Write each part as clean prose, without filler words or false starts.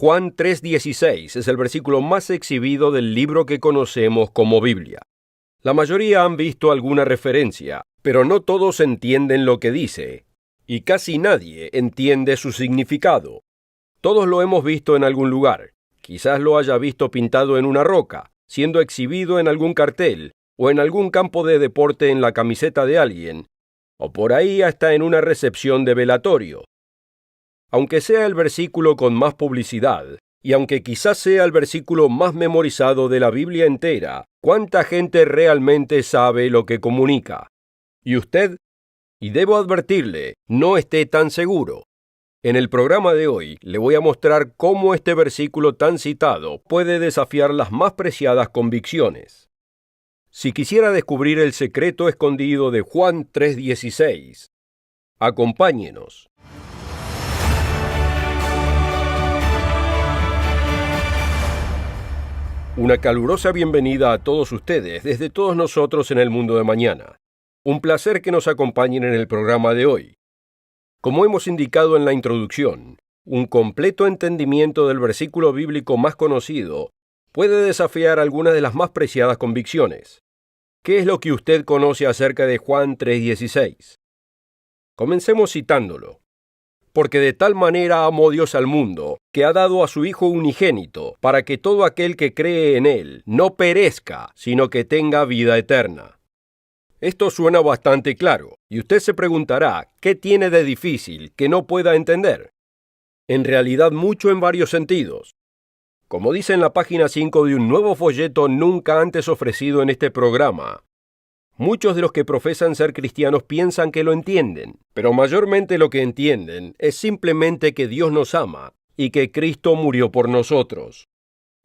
Juan 3:16 es el versículo más exhibido del libro que conocemos como Biblia. La mayoría han visto alguna referencia, pero no todos entienden lo que dice, y casi nadie entiende su significado. Todos lo hemos visto en algún lugar. Quizás lo haya visto pintado en una roca, siendo exhibido en algún cartel, o en algún campo de deporte en la camiseta de alguien, o por ahí hasta en una recepción de velatorio. Aunque sea el versículo con más publicidad, y aunque quizás sea el versículo más memorizado de la Biblia entera, ¿cuánta gente realmente sabe lo que comunica? ¿Y usted? Y debo advertirle, no esté tan seguro. En el programa de hoy le voy a mostrar cómo este versículo tan citado puede desafiar las más preciadas convicciones. Si quisiera descubrir el secreto escondido de Juan 3:16, acompáñenos. Una calurosa bienvenida a todos ustedes desde todos nosotros en el mundo de mañana. Un placer que nos acompañen en el programa de hoy. Como hemos indicado en la introducción, un completo entendimiento del versículo bíblico más conocido puede desafiar algunas de las más preciadas convicciones. ¿Qué es lo que usted conoce acerca de Juan 3:16? Comencemos citándolo. Porque de tal manera amó Dios al mundo, que ha dado a su Hijo unigénito, para que todo aquel que cree en Él no perezca, sino que tenga vida eterna. Esto suena bastante claro, y usted se preguntará, ¿qué tiene de difícil que no pueda entender? En realidad mucho en varios sentidos. Como dice en la página 5 de un nuevo folleto nunca antes ofrecido en este programa, muchos de los que profesan ser cristianos piensan que lo entienden, pero mayormente lo que entienden es simplemente que Dios nos ama y que Cristo murió por nosotros.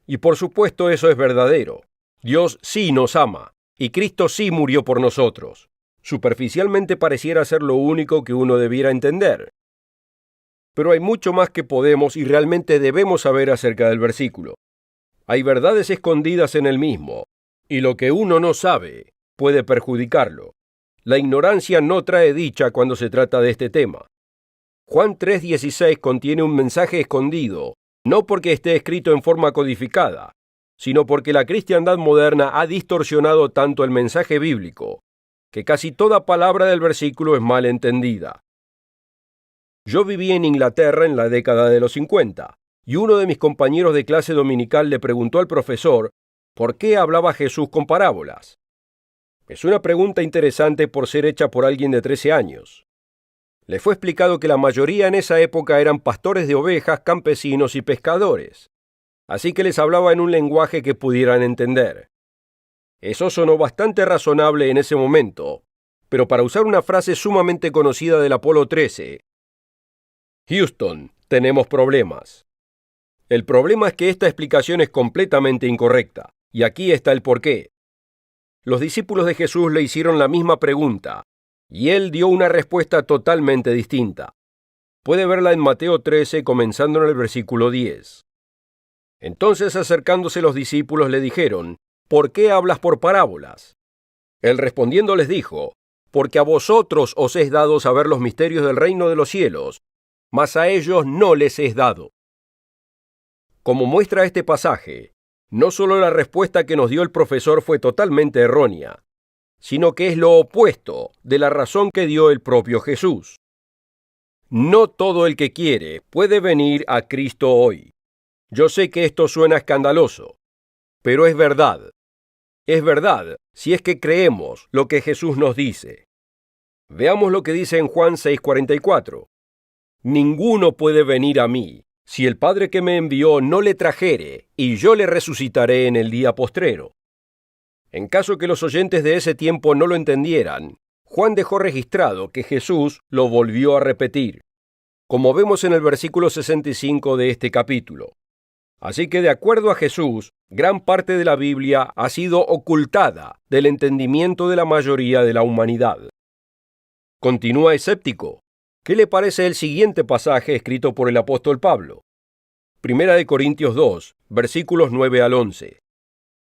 Y por supuesto eso es verdadero. Dios sí nos ama, y Cristo sí murió por nosotros. Superficialmente pareciera ser lo único que uno debiera entender. Pero hay mucho más que podemos y realmente debemos saber acerca del versículo. Hay verdades escondidas en el mismo, y lo que uno no sabe puede perjudicarlo. La ignorancia no trae dicha cuando se trata de este tema. Juan 3:16 contiene un mensaje escondido, no porque esté escrito en forma codificada, sino porque la cristiandad moderna ha distorsionado tanto el mensaje bíblico, que casi toda palabra del versículo es mal entendida. Yo viví en Inglaterra en la década de los 50, y uno de mis compañeros de clase dominical le preguntó al profesor por qué hablaba Jesús con parábolas. Es una pregunta interesante por ser hecha por alguien de 13 años. Le fue explicado que la mayoría en esa época eran pastores de ovejas, campesinos y pescadores, así que les hablaba en un lenguaje que pudieran entender. Eso sonó bastante razonable en ese momento, pero para usar una frase sumamente conocida del Apolo 13, Houston, tenemos problemas. El problema es que esta explicación es completamente incorrecta, y aquí está el porqué. Los discípulos de Jesús le hicieron la misma pregunta, y él dio una respuesta totalmente distinta. Puede verla en Mateo 13, comenzando en el versículo 10. Entonces, acercándose los discípulos, le dijeron, ¿por qué hablas por parábolas? Él respondiendo les dijo, porque a vosotros os es dado saber los misterios del reino de los cielos, mas a ellos no les es dado. Como muestra este pasaje, no solo la respuesta que nos dio el profesor fue totalmente errónea, sino que es lo opuesto de la razón que dio el propio Jesús. No todo el que quiere puede venir a Cristo hoy. Yo sé que esto suena escandaloso, pero es verdad. Es verdad si es que creemos lo que Jesús nos dice. Veamos lo que dice en Juan 6:44. Ninguno puede venir a mí, si el Padre que me envió no le trajere, y yo le resucitaré en el día postrero. En caso que los oyentes de ese tiempo no lo entendieran, Juan dejó registrado que Jesús lo volvió a repetir, como vemos en el versículo 65 de este capítulo. Así que de acuerdo a Jesús, gran parte de la Biblia ha sido ocultada del entendimiento de la mayoría de la humanidad. Continúa escéptico. ¿Qué le parece el siguiente pasaje escrito por el apóstol Pablo? Primera de Corintios 2, versículos 9 al 11.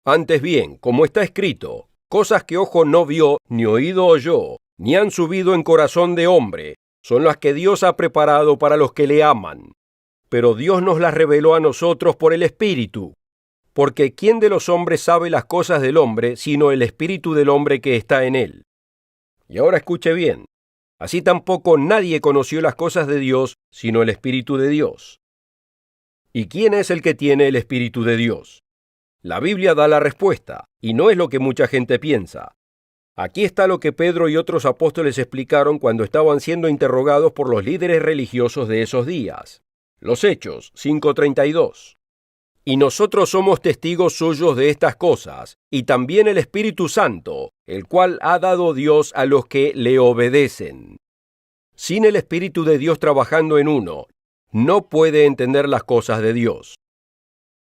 Antes bien, como está escrito, cosas que ojo no vio, ni oído oyó, ni han subido en corazón de hombre, son las que Dios ha preparado para los que le aman. pero Dios nos las reveló a nosotros por el Espíritu. Porque ¿quién de los hombres sabe las cosas del hombre, sino el Espíritu del hombre que está en él? Y ahora escuche bien. Así tampoco nadie conoció las cosas de Dios, sino el Espíritu de Dios. ¿Y quién es el que tiene el Espíritu de Dios? La Biblia da la respuesta, y no es lo que mucha gente piensa. Aquí está lo que Pedro y otros apóstoles explicaron cuando estaban siendo interrogados por los líderes religiosos de esos días. Los Hechos 5:32. Y nosotros somos testigos suyos de estas cosas, y también el Espíritu Santo, el cual ha dado Dios a los que le obedecen. Sin el Espíritu de Dios trabajando en uno, no puede entender las cosas de Dios.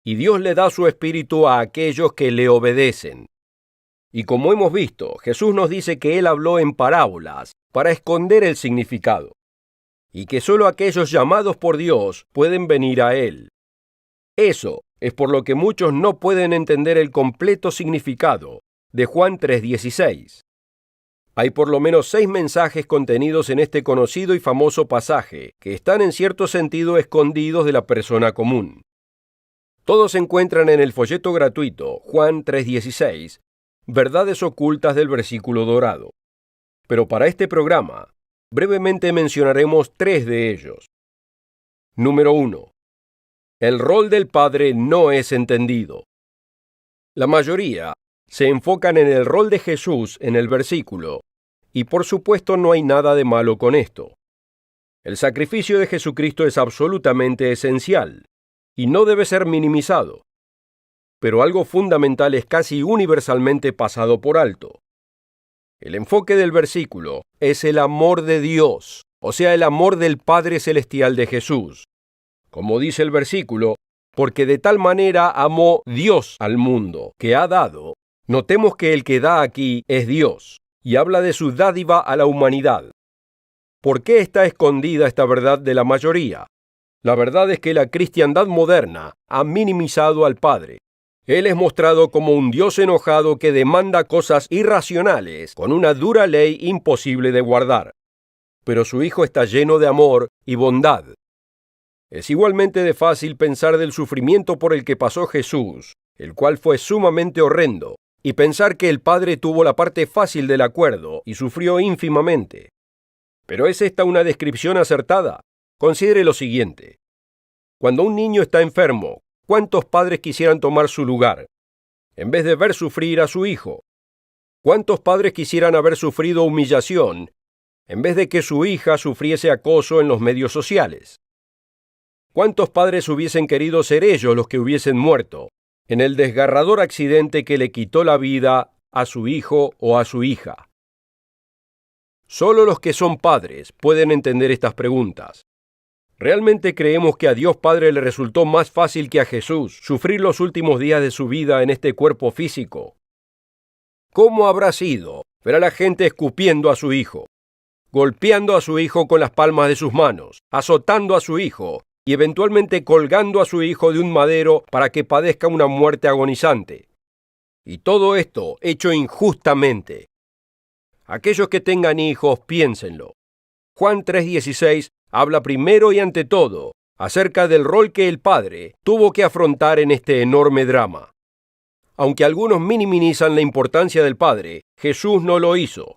Y Dios le da su Espíritu a aquellos que le obedecen. Y como hemos visto, Jesús nos dice que Él habló en parábolas para esconder el significado, y que solo aquellos llamados por Dios pueden venir a Él. Eso es por lo que muchos no pueden entender el completo significado de Juan 3:16. Hay por lo menos 6 mensajes contenidos en este conocido y famoso pasaje que están en cierto sentido escondidos de la persona común. Todos se encuentran en el folleto gratuito Juan 3:16, verdades ocultas del versículo dorado. Pero para este programa, brevemente mencionaremos 3 de ellos. Número 1. El rol del Padre no es entendido. La mayoría se enfocan en el rol de Jesús en el versículo, y por supuesto no hay nada de malo con esto. El sacrificio de Jesucristo es absolutamente esencial, y no debe ser minimizado. Pero algo fundamental es casi universalmente pasado por alto. El enfoque del versículo es el amor de Dios, o sea, el amor del Padre Celestial de Jesús. Como dice el versículo, porque de tal manera amó Dios al mundo, que ha dado. Notemos que el que da aquí es Dios, y habla de su dádiva a la humanidad. ¿Por qué está escondida esta verdad de la mayoría? La verdad es que la cristiandad moderna ha minimizado al Padre. Él es mostrado como un Dios enojado que demanda cosas irracionales con una dura ley imposible de guardar. Pero su Hijo está lleno de amor y bondad. Es igualmente de fácil pensar del sufrimiento por el que pasó Jesús, el cual fue sumamente horrendo, y pensar que el Padre tuvo la parte fácil del acuerdo y sufrió ínfimamente. ¿Pero es esta una descripción acertada? Considere lo siguiente. Cuando un niño está enfermo, ¿cuántos padres quisieran tomar su lugar, en vez de ver sufrir a su hijo? ¿Cuántos padres quisieran haber sufrido humillación, en vez de que su hija sufriese acoso en los medios sociales? ¿Cuántos padres hubiesen querido ser ellos los que hubiesen muerto en el desgarrador accidente que le quitó la vida a su hijo o a su hija? Solo los que son padres pueden entender estas preguntas. ¿Realmente creemos que a Dios Padre le resultó más fácil que a Jesús sufrir los últimos días de su vida en este cuerpo físico? ¿Cómo habrá sido ver a la gente escupiendo a su hijo, golpeando a su hijo con las palmas de sus manos, azotando a su hijo y eventualmente colgando a su hijo de un madero para que padezca una muerte agonizante? Y todo esto hecho injustamente. Aquellos que tengan hijos, piénsenlo. Juan 3:16 habla primero y ante todo acerca del rol que el Padre tuvo que afrontar en este enorme drama. Aunque algunos minimizan la importancia del Padre, Jesús no lo hizo.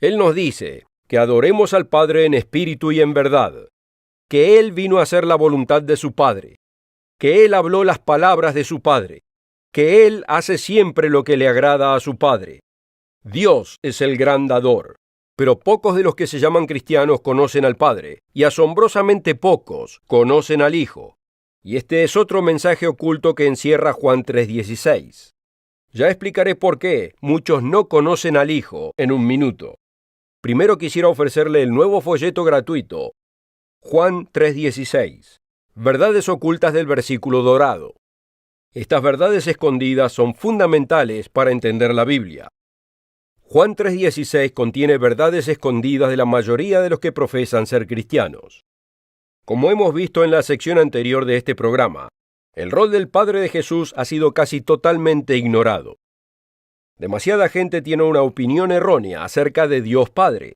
Él nos dice que adoremos al Padre en espíritu y en verdad, que Él vino a hacer la voluntad de su Padre, que Él habló las palabras de su Padre, que Él hace siempre lo que le agrada a su Padre. Dios es el gran dador, pero pocos de los que se llaman cristianos conocen al Padre, y asombrosamente pocos conocen al Hijo. Y este es otro mensaje oculto que encierra Juan 3:16. Ya explicaré por qué muchos no conocen al Hijo en un minuto. Primero quisiera ofrecerle el nuevo folleto gratuito, Juan 3:16, verdades ocultas del versículo dorado. Estas verdades escondidas son fundamentales para entender la Biblia. Juan 3:16 contiene verdades escondidas de la mayoría de los que profesan ser cristianos. Como hemos visto en la sección anterior de este programa, el rol del Padre de Jesús ha sido casi totalmente ignorado. Demasiada gente tiene una opinión errónea acerca de Dios Padre.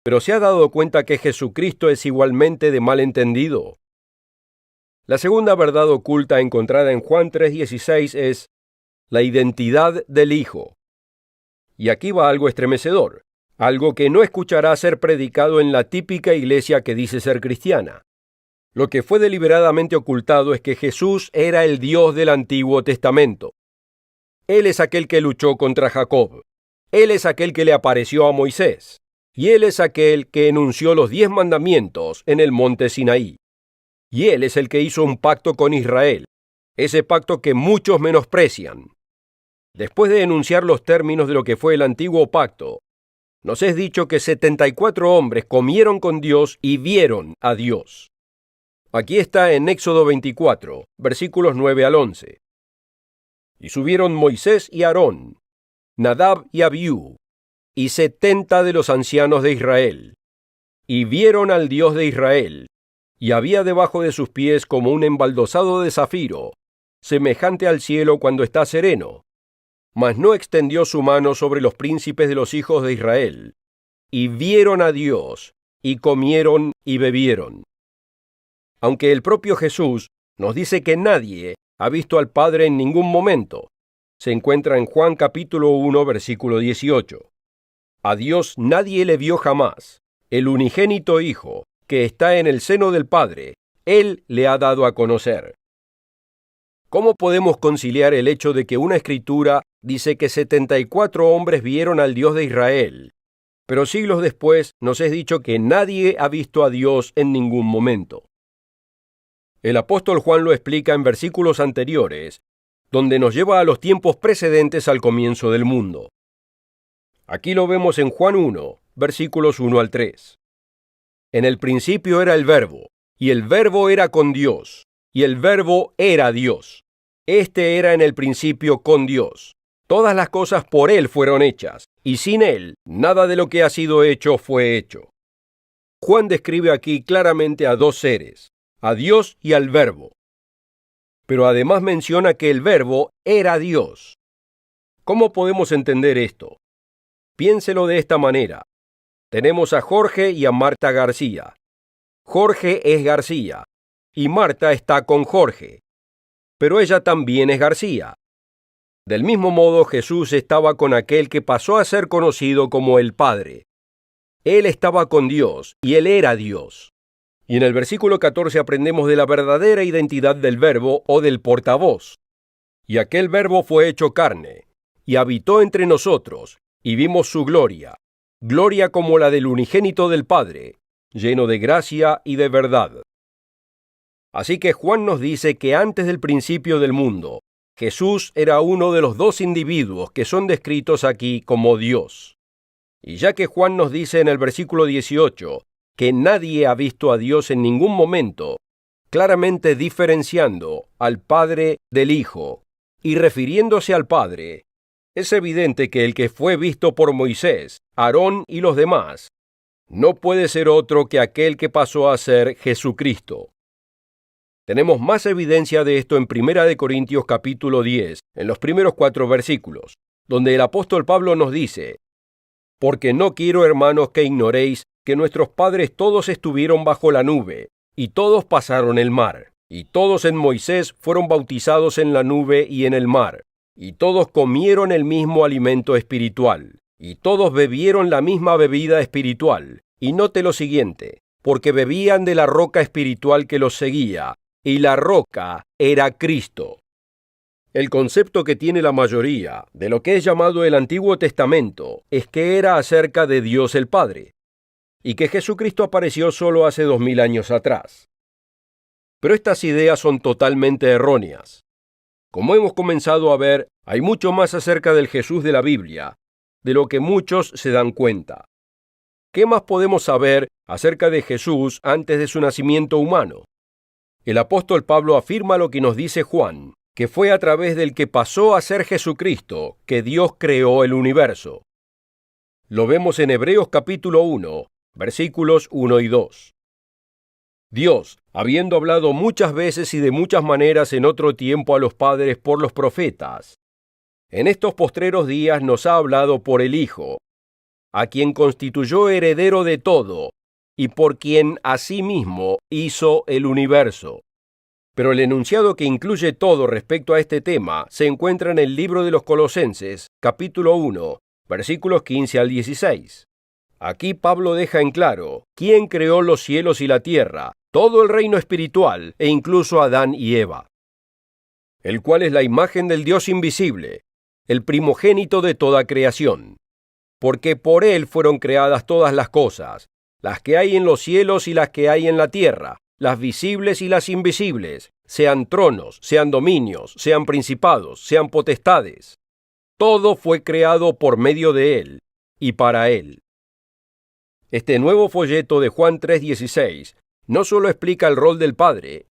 Pero ¿se ha dado cuenta que Jesucristo es igualmente de mal entendido? La segunda verdad oculta encontrada en Juan 3:16 es la identidad del Hijo. Y aquí va algo estremecedor, algo que no escuchará ser predicado en la típica iglesia que dice ser cristiana. Lo que fue deliberadamente ocultado es que Jesús era el Dios del Antiguo Testamento. Él es aquel que luchó contra Jacob. Él es aquel que le apareció a Moisés. Y Él es aquel que enunció los 10 mandamientos en el monte Sinaí. Y Él es el que hizo un pacto con Israel, ese pacto que muchos menosprecian. Después de enunciar los términos de lo que fue el antiguo pacto, nos es dicho que 74 hombres comieron con Dios y vieron a Dios. Aquí está en Éxodo 24, versículos 9 al 11. Y subieron Moisés y Aarón, Nadab y Abiú, y 70 de los ancianos de Israel, y vieron al Dios de Israel, y había debajo de sus pies como un embaldosado de zafiro, semejante al cielo cuando está sereno. Mas no extendió su mano sobre los príncipes de los hijos de Israel, y vieron a Dios, y comieron y bebieron. Aunque el propio Jesús nos dice que nadie ha visto al Padre en ningún momento, se encuentra en Juan capítulo 1, versículo 18. A Dios nadie le vio jamás. El unigénito Hijo, que está en el seno del Padre, Él le ha dado a conocer. ¿Cómo podemos conciliar el hecho de que una escritura dice que 74 hombres vieron al Dios de Israel, pero siglos después nos es dicho que nadie ha visto a Dios en ningún momento? El apóstol Juan lo explica en versículos anteriores, donde nos lleva a los tiempos precedentes al comienzo del mundo. Aquí lo vemos en Juan 1, versículos 1 al 3. En el principio era el Verbo, y el Verbo era con Dios, y el Verbo era Dios. Este era en el principio con Dios. Todas las cosas por Él fueron hechas, y sin Él nada de lo que ha sido hecho fue hecho. Juan describe aquí claramente a dos seres, a Dios y al Verbo. Pero además menciona que el Verbo era Dios. ¿Cómo podemos entender esto? Piénselo de esta manera. Tenemos a Jorge y a Marta García. Jorge es García, y Marta está con Jorge. Pero ella también es García. Del mismo modo, Jesús estaba con aquel que pasó a ser conocido como el Padre. Él estaba con Dios, y Él era Dios. Y en el versículo 14 aprendemos de la verdadera identidad del Verbo o del portavoz. Y aquel Verbo fue hecho carne, y habitó entre nosotros, y vimos su gloria, gloria como la del unigénito del Padre, lleno de gracia y de verdad. Así que Juan nos dice que antes del principio del mundo, Jesús era uno de los dos individuos que son descritos aquí como Dios. Y ya que Juan nos dice en el versículo 18 que nadie ha visto a Dios en ningún momento, claramente diferenciando al Padre del Hijo y refiriéndose al Padre, es evidente que el que fue visto por Moisés, Aarón y los demás, no puede ser otro que aquel que pasó a ser Jesucristo. Tenemos más evidencia de esto en 1 Corintios capítulo 10, en los primeros 4 versículos, donde el apóstol Pablo nos dice: «Porque no quiero, hermanos, que ignoréis que nuestros padres todos estuvieron bajo la nube, y todos pasaron el mar, y todos en Moisés fueron bautizados en la nube y en el mar, y todos comieron el mismo alimento espiritual, y todos bebieron la misma bebida espiritual, y note lo siguiente, porque bebían de la roca espiritual que los seguía, y la roca era Cristo». El concepto que tiene la mayoría de lo que es llamado el Antiguo Testamento es que era acerca de Dios el Padre, y que Jesucristo apareció solo hace 2000 años atrás. Pero estas ideas son totalmente erróneas. Como hemos comenzado a ver, hay mucho más acerca del Jesús de la Biblia, de lo que muchos se dan cuenta. ¿Qué más podemos saber acerca de Jesús antes de su nacimiento humano? El apóstol Pablo afirma lo que nos dice Juan, que fue a través del que pasó a ser Jesucristo que Dios creó el universo. Lo vemos en Hebreos capítulo 1, versículos 1 y 2. Dios, habiendo hablado muchas veces y de muchas maneras en otro tiempo a los padres por los profetas, en estos postreros días nos ha hablado por el Hijo, a quien constituyó heredero de todo, y por quien asimismo hizo el universo. Pero el enunciado que incluye todo respecto a este tema se encuentra en el libro de los Colosenses, capítulo 1, versículos 15 al 16. Aquí Pablo deja en claro quién creó los cielos y la tierra, todo el reino espiritual e incluso Adán y Eva, el cual es la imagen del Dios invisible, el primogénito de toda creación. Porque por él fueron creadas todas las cosas, las que hay en los cielos y las que hay en la tierra, las visibles y las invisibles, sean tronos, sean dominios, sean principados, sean potestades. Todo fue creado por medio de él y para él. Este nuevo folleto de Juan 3:16 no solo explica el rol del Padre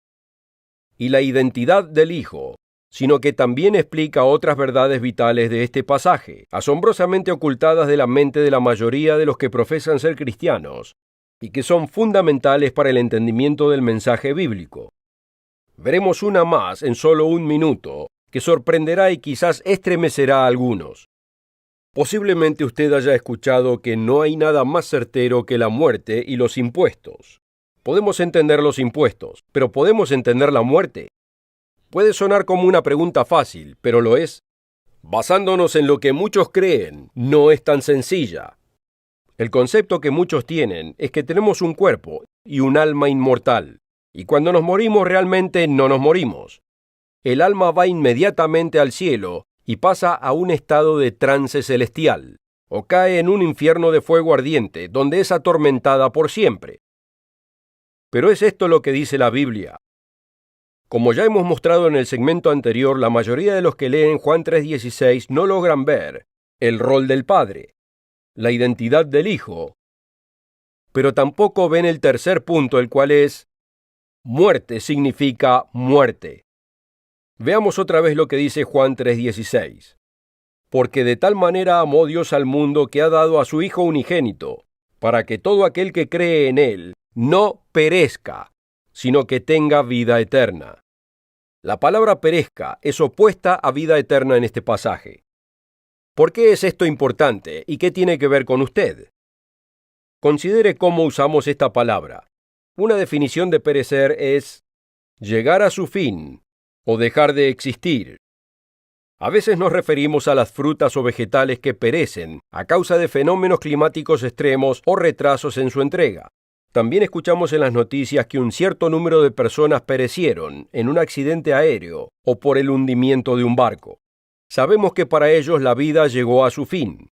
y la identidad del Hijo, sino que también explica otras verdades vitales de este pasaje, asombrosamente ocultadas de la mente de la mayoría de los que profesan ser cristianos, y que son fundamentales para el entendimiento del mensaje bíblico. Veremos una más en solo un minuto, que sorprenderá y quizás estremecerá a algunos. Posiblemente usted haya escuchado que no hay nada más certero que la muerte y los impuestos. Podemos entender los impuestos, pero ¿podemos entender la muerte? Puede sonar como una pregunta fácil, pero lo es. Basándonos en lo que muchos creen, no es tan sencilla. El concepto que muchos tienen es que tenemos un cuerpo y un alma inmortal, y cuando nos morimos realmente no nos morimos. El alma va inmediatamente al cielo y pasa a un estado de trance celestial, o cae en un infierno de fuego ardiente, donde es atormentada por siempre. Pero ¿es esto lo que dice la Biblia? Como ya hemos mostrado en el segmento anterior, la mayoría de los que leen Juan 3:16 no logran ver el rol del Padre, la identidad del Hijo, pero tampoco ven el tercer punto, el cual es: muerte significa muerte. Veamos otra vez lo que dice Juan 3:16. Porque de tal manera amó Dios al mundo que ha dado a su Hijo unigénito, para que todo aquel que cree en él no perezca, sino que tenga vida eterna. La palabra perezca es opuesta a vida eterna en este pasaje. ¿Por qué es esto importante y qué tiene que ver con usted? Considere cómo usamos esta palabra. Una definición de perecer es llegar a su fin o dejar de existir. A veces nos referimos a las frutas o vegetales que perecen a causa de fenómenos climáticos extremos o retrasos en su entrega. También escuchamos en las noticias que un cierto número de personas perecieron en un accidente aéreo o por el hundimiento de un barco. Sabemos que para ellos la vida llegó a su fin.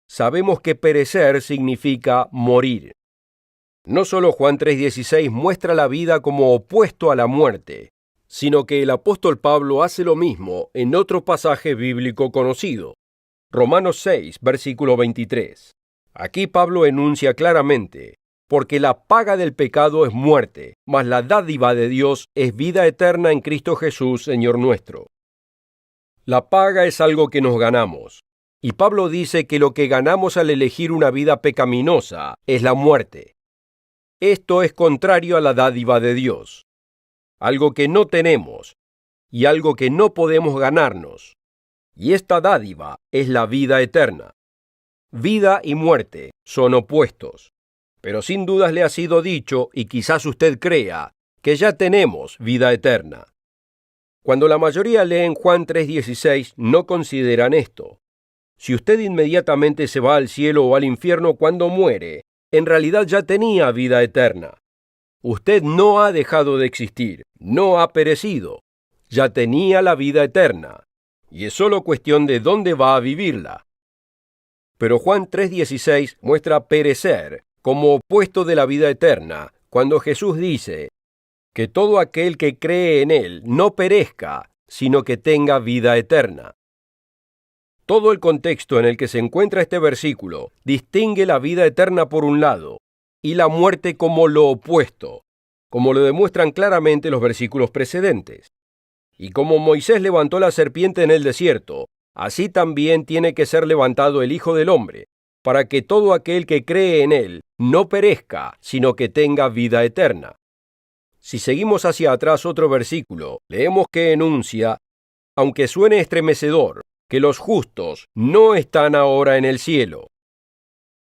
Sabemos que perecer significa morir. No solo Juan 3:16 muestra la vida como opuesto a la muerte, sino que el apóstol Pablo hace lo mismo en otro pasaje bíblico conocido, Romanos 6, versículo 23. Aquí Pablo enuncia claramente: porque la paga del pecado es muerte, mas la dádiva de Dios es vida eterna en Cristo Jesús, Señor nuestro. La paga es algo que nos ganamos, y Pablo dice que lo que ganamos al elegir una vida pecaminosa es la muerte. Esto es contrario a la dádiva de Dios, algo que no tenemos y algo que no podemos ganarnos. Y esta dádiva es la vida eterna. Vida y muerte son opuestos, pero sin dudas le ha sido dicho, y quizás usted crea, que ya tenemos vida eterna. Cuando la mayoría leen Juan 3:16, no consideran esto. Si usted inmediatamente se va al cielo o al infierno cuando muere, en realidad ya tenía vida eterna. Usted no ha dejado de existir, no ha perecido, ya tenía la vida eterna, y es solo cuestión de dónde va a vivirla. Pero Juan 3:16 muestra perecer como opuesto de la vida eterna, cuando Jesús dice que todo aquel que cree en él no perezca, sino que tenga vida eterna. Todo el contexto en el que se encuentra este versículo distingue la vida eterna por un lado y la muerte como lo opuesto, como lo demuestran claramente los versículos precedentes. Y como Moisés levantó la serpiente en el desierto, así también tiene que ser levantado el Hijo del Hombre, para que todo aquel que cree en él no perezca, sino que tenga vida eterna. Si seguimos hacia atrás otro versículo, leemos que enuncia: aunque suene estremecedor, que los justos no están ahora en el cielo.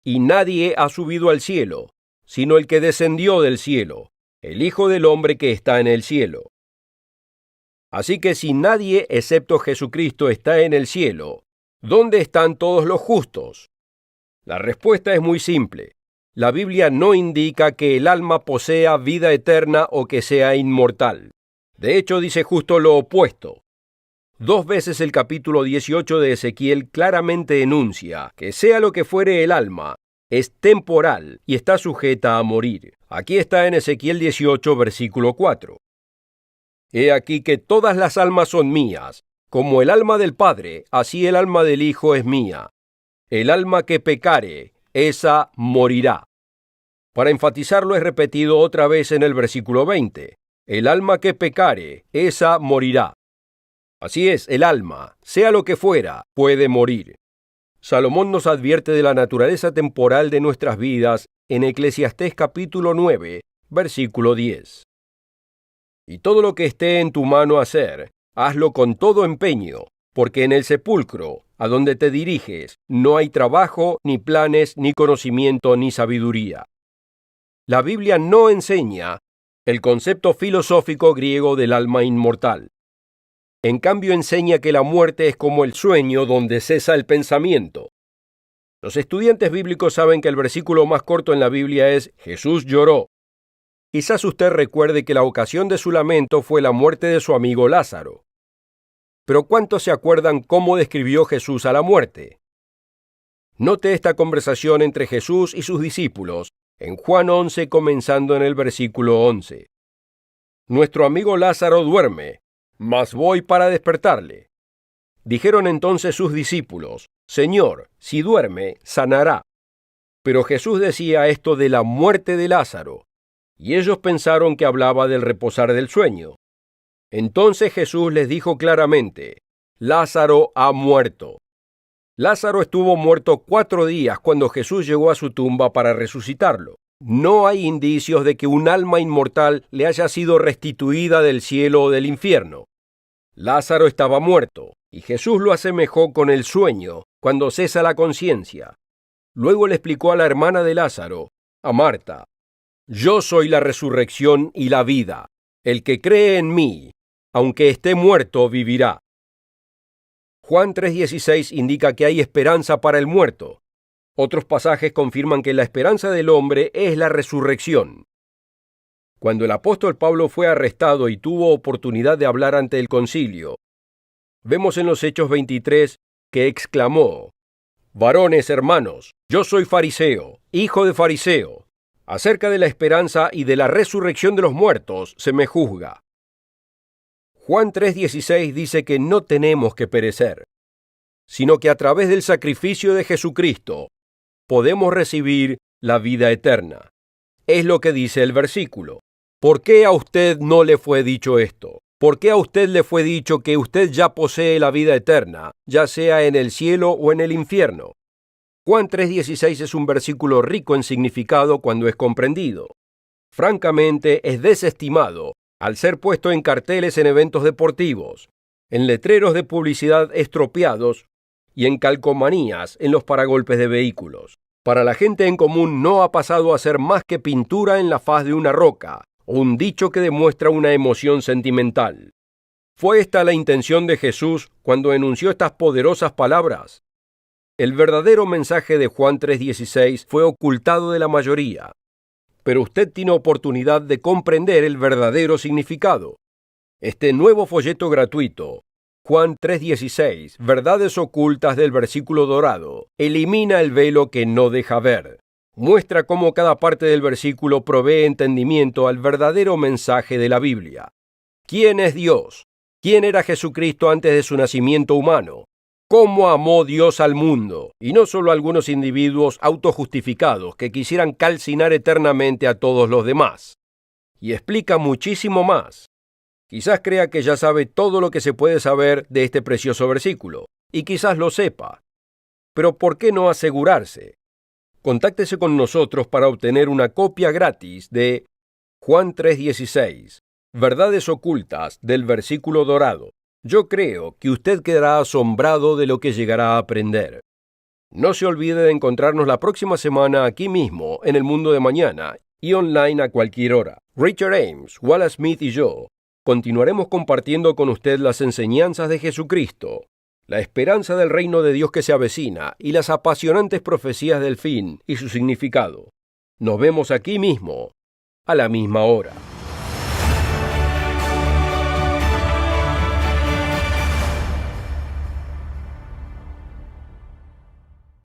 Y nadie ha subido al cielo, sino el que descendió del cielo, el Hijo del Hombre que está en el cielo. Así que si nadie excepto Jesucristo está en el cielo, ¿dónde están todos los justos? La respuesta es muy simple. La Biblia no indica que el alma posea vida eterna o que sea inmortal. De hecho, dice justo lo opuesto. 2 veces el capítulo 18 de Ezequiel claramente enuncia que sea lo que fuere el alma, es temporal y está sujeta a morir. Aquí está en Ezequiel 18, versículo 4. He aquí que todas las almas son mías, como el alma del Padre, así el alma del Hijo es mía. El alma que pecare, esa morirá. Para enfatizarlo es repetido otra vez en el versículo 20. El alma que pecare, esa morirá. Así es, el alma, sea lo que fuera, puede morir. Salomón nos advierte de la naturaleza temporal de nuestras vidas en Eclesiastés capítulo 9, versículo 10. Y todo lo que esté en tu mano hacer, hazlo con todo empeño, porque en el sepulcro, a donde te diriges, no hay trabajo, ni planes, ni conocimiento, ni sabiduría. La Biblia no enseña el concepto filosófico griego del alma inmortal. En cambio enseña que la muerte es como el sueño donde cesa el pensamiento. Los estudiantes bíblicos saben que el versículo más corto en la Biblia es Jesús lloró. Quizás usted recuerde que la ocasión de su lamento fue la muerte de su amigo Lázaro. Pero ¿cuántos se acuerdan cómo describió Jesús a la muerte? Note esta conversación entre Jesús y sus discípulos en Juan 11, comenzando en el versículo 11. Nuestro amigo Lázaro duerme, mas voy para despertarle. Dijeron entonces sus discípulos, Señor, si duerme, sanará. Pero Jesús decía esto de la muerte de Lázaro, y ellos pensaron que hablaba del reposar del sueño. Entonces Jesús les dijo claramente, Lázaro ha muerto. Lázaro estuvo muerto 4 días cuando Jesús llegó a su tumba para resucitarlo. No hay indicios de que un alma inmortal le haya sido restituida del cielo o del infierno. Lázaro estaba muerto, y Jesús lo asemejó con el sueño, cuando cesa la conciencia. Luego le explicó a la hermana de Lázaro, a Marta, Yo soy la resurrección y la vida. El que cree en mí, aunque esté muerto, vivirá. Juan 3:16 indica que hay esperanza para el muerto. Otros pasajes confirman que la esperanza del hombre es la resurrección. Cuando el apóstol Pablo fue arrestado y tuvo oportunidad de hablar ante el concilio, vemos en los Hechos 23 que exclamó, Varones hermanos, yo soy fariseo, hijo de fariseo. Acerca de la esperanza y de la resurrección de los muertos se me juzga. Juan 3:16 dice que no tenemos que perecer, sino que a través del sacrificio de Jesucristo podemos recibir la vida eterna. Es lo que dice el versículo. ¿Por qué a usted no le fue dicho esto? ¿Por qué a usted le fue dicho que usted ya posee la vida eterna, ya sea en el cielo o en el infierno? Juan 3:16 es un versículo rico en significado cuando es comprendido. Francamente, es desestimado al ser puesto en carteles en eventos deportivos, en letreros de publicidad estropeados y en calcomanías en los paragolpes de vehículos. Para la gente en común no ha pasado a ser más que pintura en la faz de una roca, o un dicho que demuestra una emoción sentimental. ¿Fue esta la intención de Jesús cuando enunció estas poderosas palabras? El verdadero mensaje de Juan 3:16 fue ocultado de la mayoría, pero usted tiene oportunidad de comprender el verdadero significado. Este nuevo folleto gratuito, Juan 3:16, Verdades ocultas del versículo dorado, elimina el velo que no deja ver. Muestra cómo cada parte del versículo provee entendimiento al verdadero mensaje de la Biblia. ¿Quién es Dios? ¿Quién era Jesucristo antes de su nacimiento humano? ¿Cómo amó Dios al mundo? Y no solo a algunos individuos autojustificados que quisieran calcinar eternamente a todos los demás. Y explica muchísimo más. Quizás crea que ya sabe todo lo que se puede saber de este precioso versículo, y quizás lo sepa. Pero ¿por qué no asegurarse? Contáctese con nosotros para obtener una copia gratis de Juan 3:16, Verdades ocultas del versículo dorado. Yo creo que usted quedará asombrado de lo que llegará a aprender. No se olvide de encontrarnos la próxima semana aquí mismo, en El Mundo de Mañana, y online a cualquier hora. Richard Ames, Wallace Smith y yo continuaremos compartiendo con usted las enseñanzas de Jesucristo, la esperanza del reino de Dios que se avecina y las apasionantes profecías del fin y su significado. Nos vemos aquí mismo, a la misma hora.